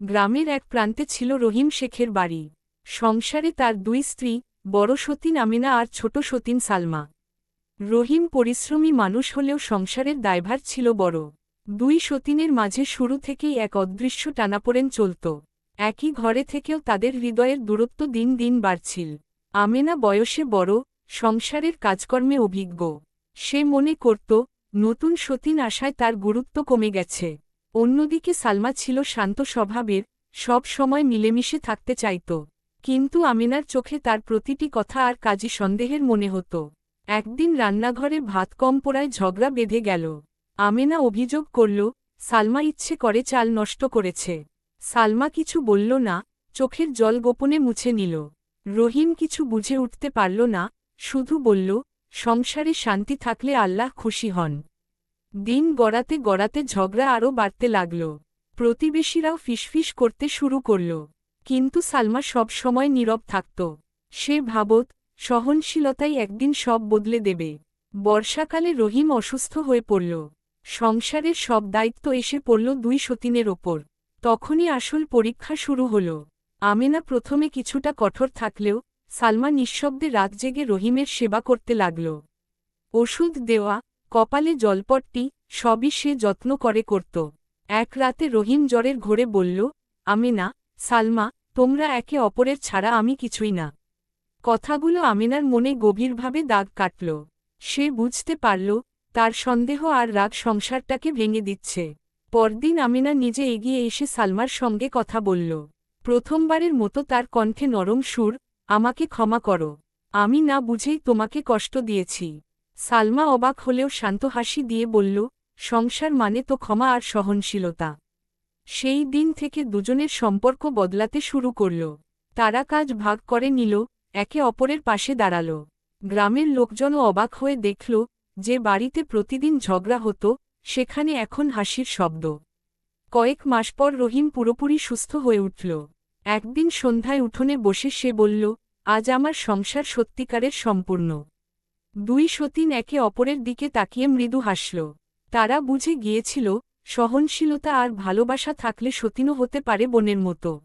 গ্রামের এক প্রান্তে ছিল রহিম শেখের বাড়ি। সংসারে তার দুই স্ত্রী, বড় সতীন আমিনা আর ছোট সতীন সালমা। রহিম পরিশ্রমী মানুষ হলেও সংসারের দায়ভার ছিল বড়। দুই সতীনের মাঝে শুরু থেকেই এক অদৃশ্য টানাপোড়েন চলত। একই ঘরে থেকেও তাদের হৃদয়ের দূরত্ব দিন দিন বাড়ছিল। আমেনা বয়সে বড়, সংসারের কাজকর্মে অভিজ্ঞ। সে মনে করত নতুন সতীন আসায় তার গুরুত্ব কমে গেছে। অন্যদিকে সালমা ছিল শান্ত স্বভাবের, সব সময় মিলেমিশে থাকতে চাইত। কিন্তু আমিনার চোখে তার প্রতিটি কথা আর কাজই সন্দেহের মনে হতো। একদিন রান্নাঘরে ভাত কম পোড়ায় ঝগড়া বেঁধে গেল। আমেনা অভিযোগ করল, সালমা ইচ্ছে করে চাল নষ্ট করেছে। সালমা কিছু বলল না, চোখের জল গোপনে মুছে নিল। রহিম কিছু বুঝে উঠতে পারল না, শুধু বলল, সংসারে শান্তি থাকলে আল্লাহ খুশি হন। দিন গড়াতে গড়াতে ঝগড়া আরও বাড়তে লাগল। প্রতিবেশীরাও ফিসফিস করতে শুরু করল। কিন্তু সালমা সব সময় নীরব থাকত। সে ভাবত, সহনশীলতাই একদিন সব বদলে দেবে। বর্ষাকালে রহিম অসুস্থ হয়ে পড়ল। সংসারের সব দায়িত্ব এসে পড়ল দুই সতীনের ওপর। তখনই আসল পরীক্ষা শুরু হল। আমেনা প্রথমে কিছুটা কঠোর থাকলেও সালমা নিঃশব্দে রাত জেগে রহিমের সেবা করতে লাগল। ওষুধ দেওয়া, কপালে জলপট্টি, সবই সে যত্ন করে করত। এক রাতে রহিম জ্বরের ঘোরে বলল, আমেনা, সালমা, তোমরা একে অপরের ছাড়া আমি কিছুই না। কথাগুলো আমেনার মনে গভীরভাবে দাগ কাটল। সে বুঝতে পারল, তার সন্দেহ আর রাগ সংসারটাকে ভেঙে দিচ্ছে। পরদিন আমেনা নিজে এগিয়ে এসে সালমার সঙ্গে কথা বলল। প্রথমবারের মতো তার কণ্ঠে নরম সুর, আমাকে ক্ষমা করো। আমি না বুঝেই তোমাকে কষ্ট দিয়েছি। সালমা অবাক হলেও শান্ত হাসি দিয়ে বলল, সংসার মানে তো ক্ষমা আর সহনশীলতা। সেই দিন থেকে দুজনের সম্পর্ক বদলাতে শুরু করল। তারা কাজ ভাগ করে নিল, একে অপরের পাশে দাঁড়াল। গ্রামের লোকজনও অবাক হয়ে দেখল, যে বাড়িতে প্রতিদিন ঝগড়া হতো, সেখানে এখন হাসির শব্দ। কয়েক মাস পর রহিম পুরোপুরি সুস্থ হয়ে উঠল। একদিন সন্ধ্যায় উঠোনে বসে সে বলল, আজ আমার সংসার সত্যিকারের সম্পূর্ণ। দুই সতীন একে অপরের দিকে তাকিয়ে মৃদু হাসল। তারা বুঝে গিয়েছিল, সহনশীলতা আর ভালোবাসা থাকলে সতীনও হতে পারে বোনের মতো।